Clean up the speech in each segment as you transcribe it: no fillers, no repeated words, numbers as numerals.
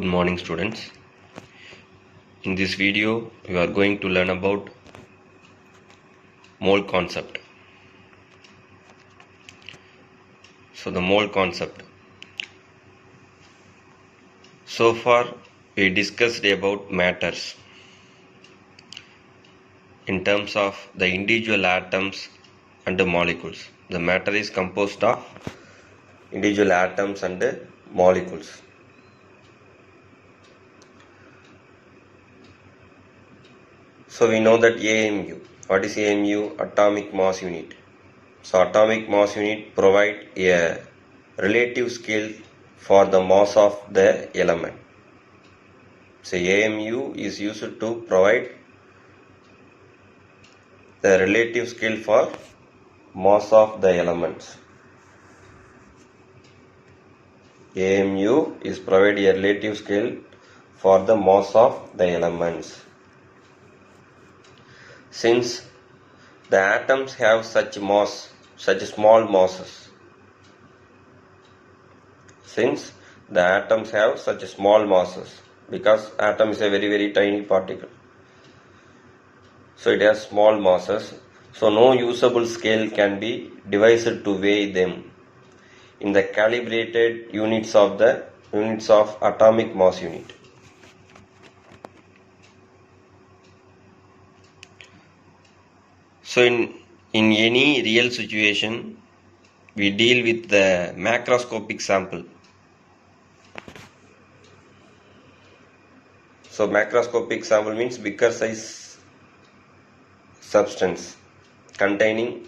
morning students. In this video we are going to learn about mole concept. So the mole concept. So far we discussed about matters in terms of the individual atoms and the molecules. The matter is composed of individual atoms and molecules. So we know that AMU. What is AMU? Atomic mass unit. So atomic mass unit provide a relative scale for the mass of the element. So AMU is used to provide the relative scale for mass of the elements. AMU is provide a relative scale for the mass of the elements. Since the atoms have such small masses, because atom is a very tiny particle, so it has small masses, so no usable scale can be devised to weigh them in the calibrated units of atomic mass unit. So in any real situation, we deal with the macroscopic sample. So macroscopic sample means bigger size substance containing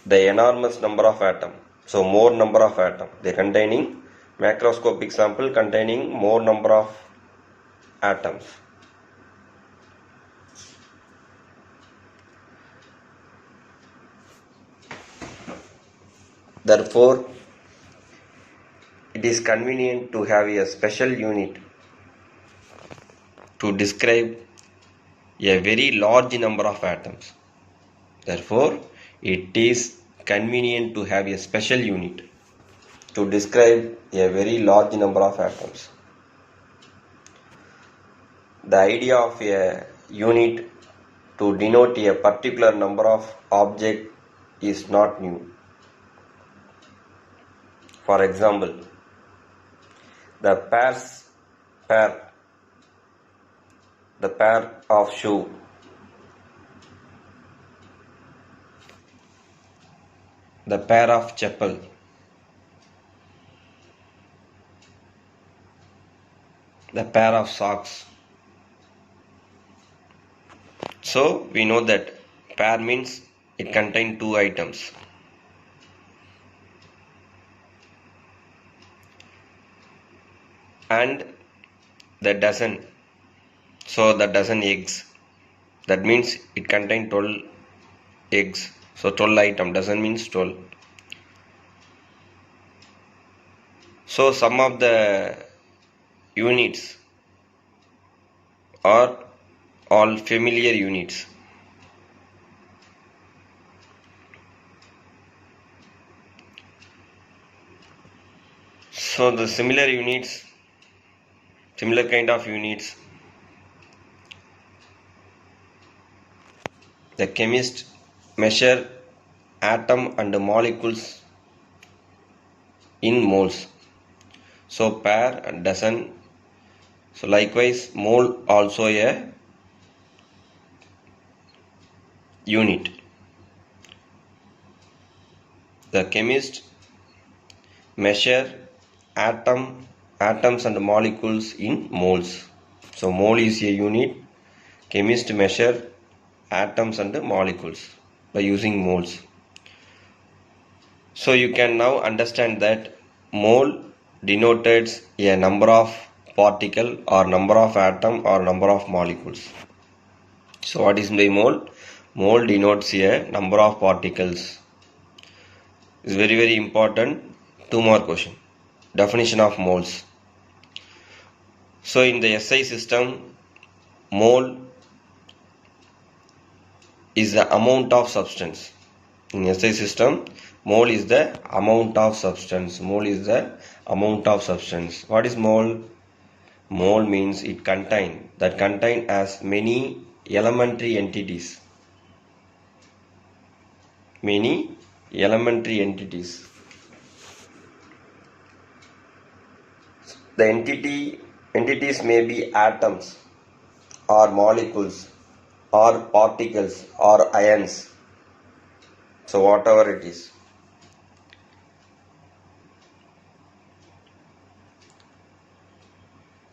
the enormous number of atoms. So more number of atoms. They containing macroscopic sample containing more number of atoms. Therefore, it is convenient to have a special unit to describe a very large number of atoms. Therefore, it is convenient to have a special unit to describe a very large number of atoms. The idea of a unit to denote a particular number of objects is not new. For example, the pair of shoe, the pair of chappal, the pair of socks. So we know that pair means it contains two items. And the dozen, so the dozen eggs, that means it contains 12 eggs. So 12 item, dozen means 12. So some of the units are all familiar units. So the similar kind of units, the chemist measure atom and molecules in moles. So pair and dozen. So likewise mole also a unit. The chemist measure atoms and molecules in moles. So mole is a unit. Chemist measure atoms and molecules by using moles. So you can now understand that mole denotes a number of particle or number of atom or number of molecules. So what is by mole? Mole denotes a number of particles. It's very important. Two more questions. Definition of moles. So in the SI system, mole is the amount of substance. In SI system, mole is the amount of substance. What is mole? Mole means it contain as many elementary entities. Many elementary entities. The entities may be atoms or molecules or particles or ions. So whatever it is.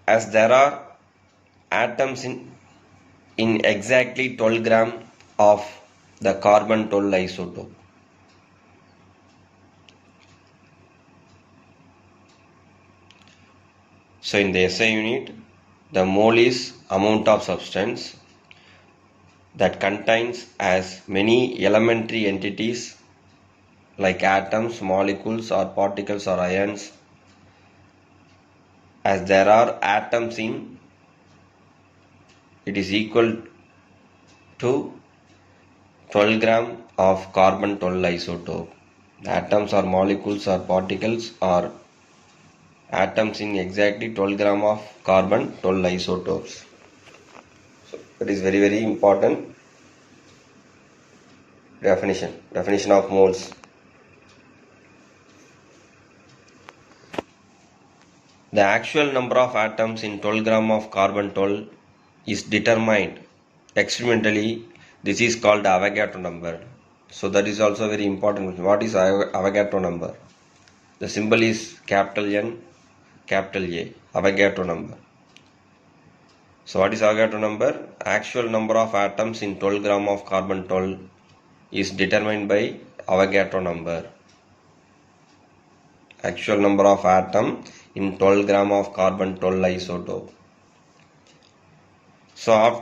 As there are atoms in exactly 12 gram of the carbon 12 isotope. So in the SI unit, the mole is amount of substance that contains as many elementary entities like atoms, molecules or particles or ions. As there are atoms in, it is equal to 12 gram of carbon 12 isotope. The atoms or molecules or particles are atoms in exactly 12 gram of carbon 12 isotopes. So that is very very important definition of moles. The actual number of atoms in 12 gram of carbon 12 is determined experimentally. This is called Avogadro number. So that is also very important. What is Avogadro number? The symbol is capital N, capital A, Avogadro number. So what is Avogadro number? Actual number of atoms in 12 gram of carbon 12 is determined by Avogadro number. Actual number of atom in 12 gram of carbon 12 isotope. So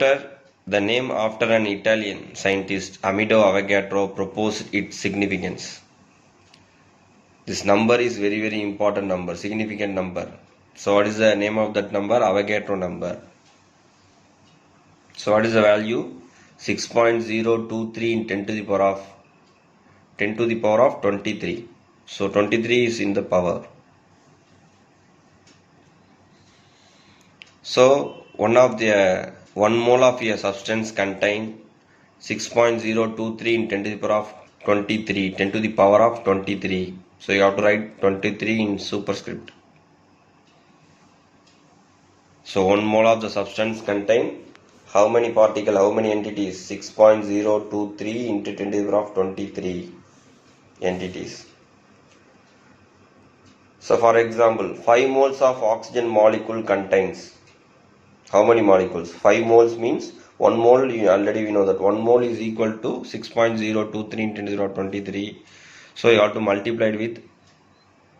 the name after an Italian scientist, Amedeo Avogadro, proposed its significance. This number is very very important number, significant number. So what is the name of that number? Avogadro number. So what is the value? 6.023 in 10 to the power of 23. So 23 is in the power. So one mole of a substance contain 6.023 in 10 to the power of 23, 10 to the power of 23. So you have to write 23 in superscript. So one mole of the substance contain how many particles, how many entities? 6.023 into 10 to the power of 23 entities. So for example, 5 moles of oxygen molecule contains how many molecules? 5 moles means 1 mole, already we know that 1 mole is equal to 6.023 into 10 to the power of 23. So you have to multiply it with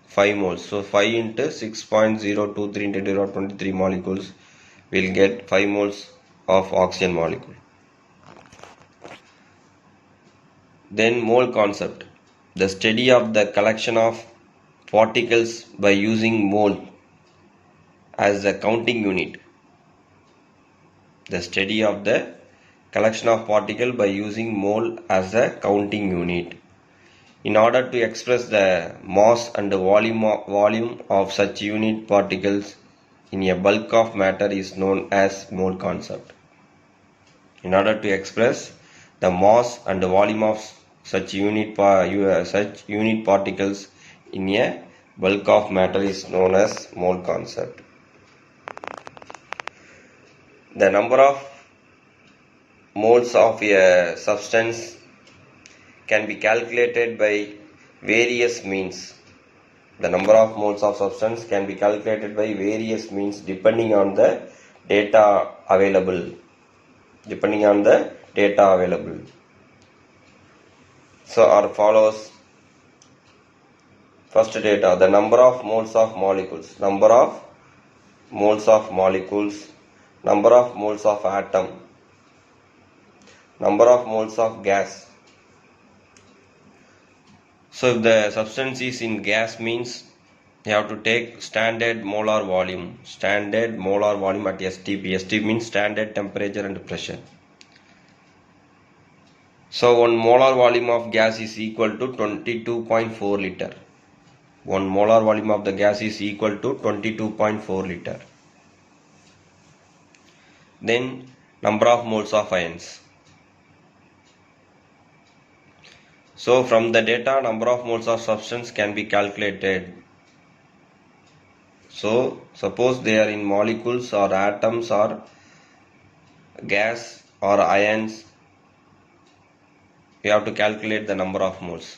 5 moles. So 5 into 6.023 into 10 to the power of 23 molecules will get 5 moles of oxygen molecule. Then mole concept. The study of the collection of particles by using mole as the counting unit. The study of the collection of particles by using mole as a counting unit. In order to express the mass and the volume of such unit particles in a bulk of matter is known as mole concept. In order to express the mass and the volume of such unit particles in a bulk of matter is known as mole concept. The number of moles of a substance can be calculated by various means. The number of moles of substance can be calculated by various means depending on the data available. So are follows. First data, the number of moles of molecules, number of moles of atom, number of moles of gas. So if the substance is in gas means you have to take standard molar volume at STP. STP means standard temperature and pressure. So 1 molar volume of gas is equal to 22.4 liter. 1 molar volume of the gas is equal to 22.4 liter. then number of moles of ions. So from the data, number of moles of substance can be calculated. So suppose they are in molecules or atoms or gas or ions, we have to calculate the number of moles.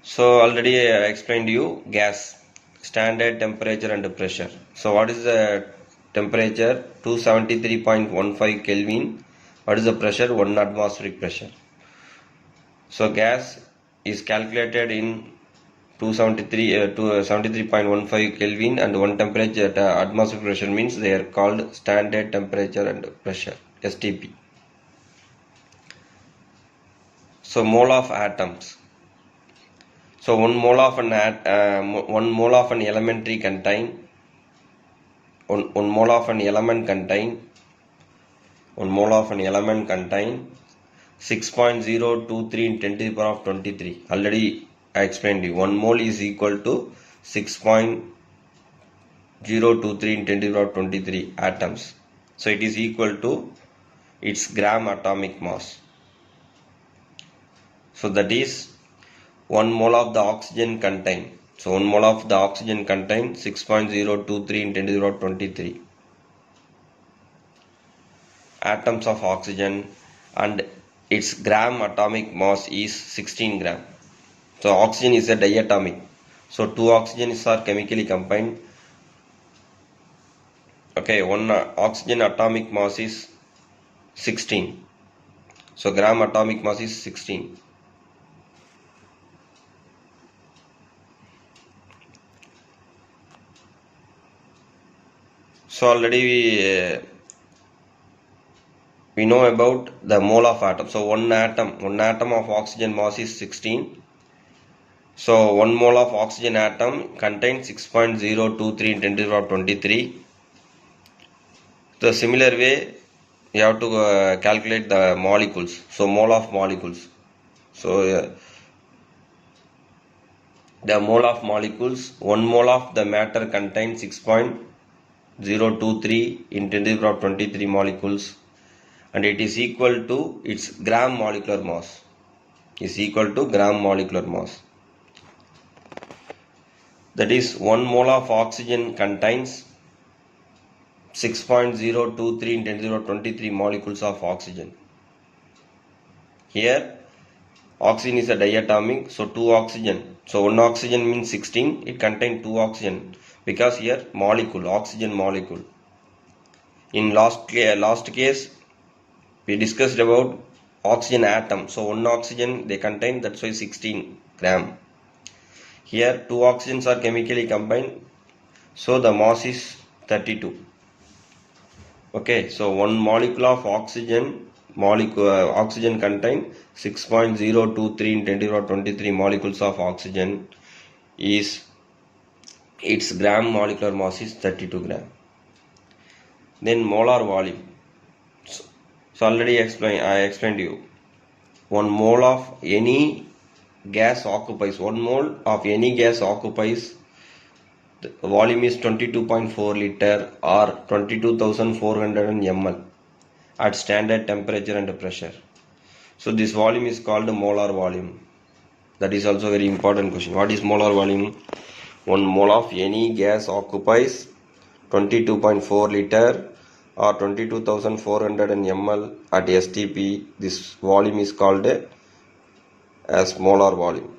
So already I explained you gas, standard temperature and pressure. So what is the temperature? 273.15 Kelvin. What is the pressure? 1 atmospheric pressure. So gas is calculated in 273.15 Kelvin and 1 temperature atmospheric pressure means they are called standard temperature and pressure, STP. So mole of atoms. So 1 mole of an elementary contain 1 mole of an element contain 6.023 in 10 to the power of 23. Already I explained you. 1 mole is equal to 6.023 in 10 to the power of 23 atoms. So it is equal to its gram atomic mass. So that is 1 mole of the oxygen contain. So 1 mole of the oxygen contain 6.023 in 10 to the power of 23 atoms of oxygen, and its gram atomic mass is 16 gram. So oxygen is a diatomic. So 2 oxygens are chemically combined. Okay, 1 oxygen atomic mass is 16. So gram atomic mass is 16. So already we know about the mole of atom. So one atom of oxygen mass is 16. So 1 mole of oxygen atom contains 6.023 in 10 to the power of 23. The similar way you have to calculate the molecules. So mole of molecules. So the mole of molecules, 1 mole of the matter contains 6.023 in 10 to the power of 23 molecules, and it is equal to its gram molecular mass. That is 1 mole of oxygen contains 6.023 in 10 to the power of 23 molecules of oxygen. Here oxygen is a diatomic, so 2 oxygen. So 1 oxygen means 16, it contains 2 oxygen because here molecule, oxygen molecule. In last case we discussed about oxygen atom. So 1 oxygen they contain, that's why 16 gram. Here 2 oxygens are chemically combined, so the mass is 32. Okay, so 1 molecule of oxygen contain 6.023 in 10 to the power of 23 molecules of oxygen, is its gram molecular mass is 32 gram. Then molar volume. So already I explained you. 1 mole of any gas occupies, 1 mole of any gas occupies, the volume is 22.4 liter or 22,400 ml at standard temperature and pressure. So this volume is called molar volume. That is also a very important question. What is molar volume? 1 mole of any gas occupies 22.4 liter or 22,400 ml at STP. This volume is called as molar volume.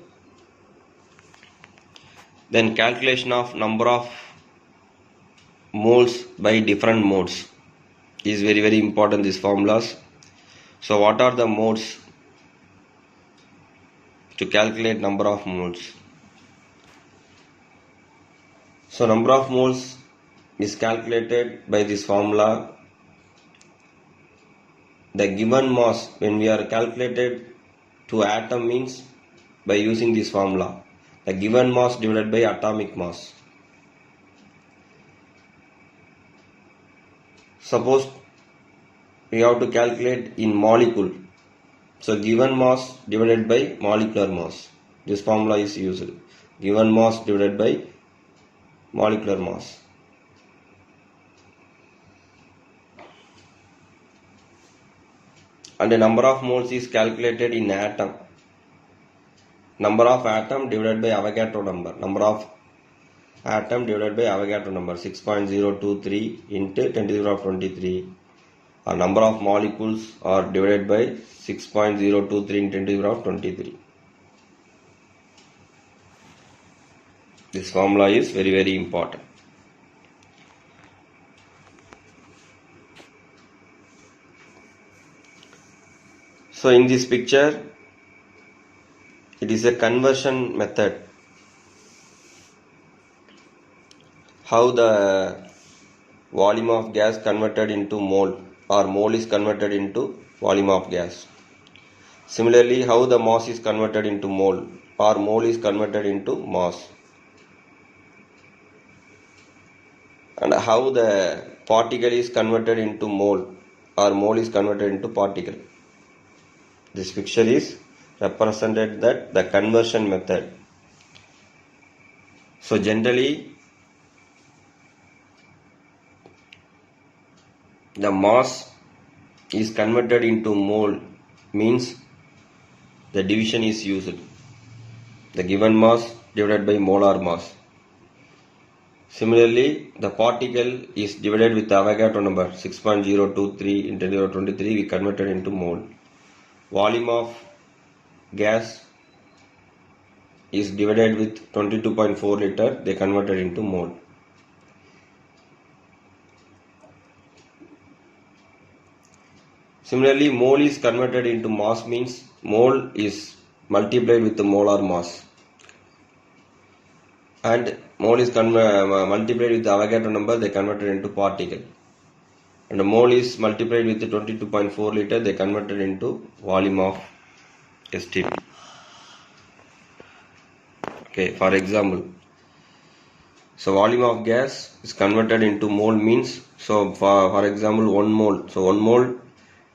Then calculation of number of moles by different modes is very, very important, these formulas. So what are the modes to calculate number of moles? So number of moles is calculated by this formula. The given mass, when we are calculated to atom, means by using this formula, the given mass divided by atomic mass. Suppose we have to calculate in molecule, so given mass divided by molecular mass. This formula is used. Given mass divided by molecular mass. And the number of moles is calculated in atom. Number of atom divided by Avogadro number. Number of atom divided by Avogadro number 6.023 into 10 to the power of 23. Or number of molecules are divided by 6.023 into 10 to the power of 23. This formula is very, very important. So in this picture, it is a conversion method. How the volume of gas converted into mole, or mole is converted into volume of gas. Similarly, how the mass is converted into mole, or mole is converted into mass. And how the particle is converted into mole, or mole is converted into particle. This picture is represented that the conversion method. So generally, the mass is converted into mole means the division is used. The given mass divided by molar mass. Similarly, the particle is divided with the Avogadro number 6.023 into 10 to the power 23, we converted into mole. Volume of gas is divided with 22.4 liter, they converted into mole. Similarly, mole is converted into mass means mole is multiplied with the molar mass. And mole is multiplied with the Avogadro number, they converted into particle. And the mole is multiplied with the 22.4 liter, they converted into volume of STP. Okay, for example, so volume of gas is converted into mole means, so for example 1 mole, so 1 mole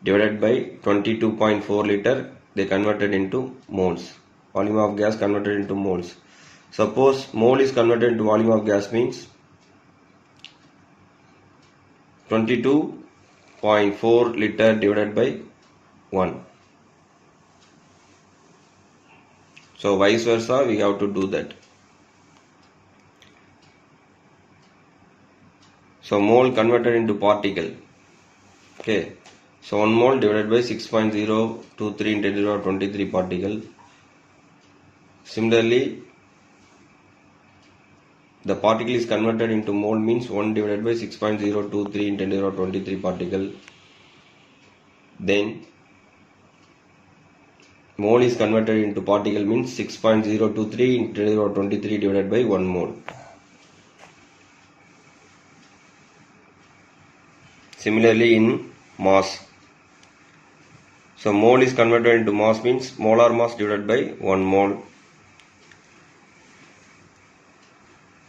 divided by 22.4 liter, they converted into moles. Volume of gas converted into moles. Suppose mole is converted into volume of gas means 22.4 liter divided by 1. So vice versa, we have to do that. So mole converted into particle. Okay. So 1 mole divided by 6.023 into 10 to the power 23 particle. Similarly, the particle is converted into mole means 1 divided by 6.023 into 10 to the power 23 particle. Then mole is converted into particle means 6.023 into 10 to the power 23 divided by 1 mole. Similarly in mass. So mole is converted into mass means molar mass divided by 1 mole.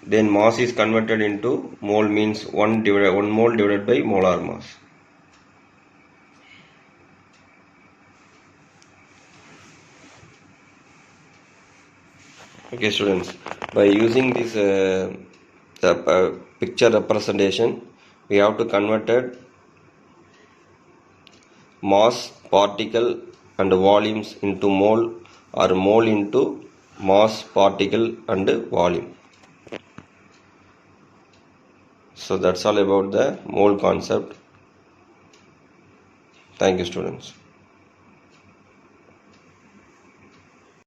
Then mass is converted into mole means 1 mole divided by molar mass. Okay students, by using this picture representation, we have to convert mass, particle and volumes into mole, or mole into mass, particle and volume. So that's all about the mole concept. Thank you students.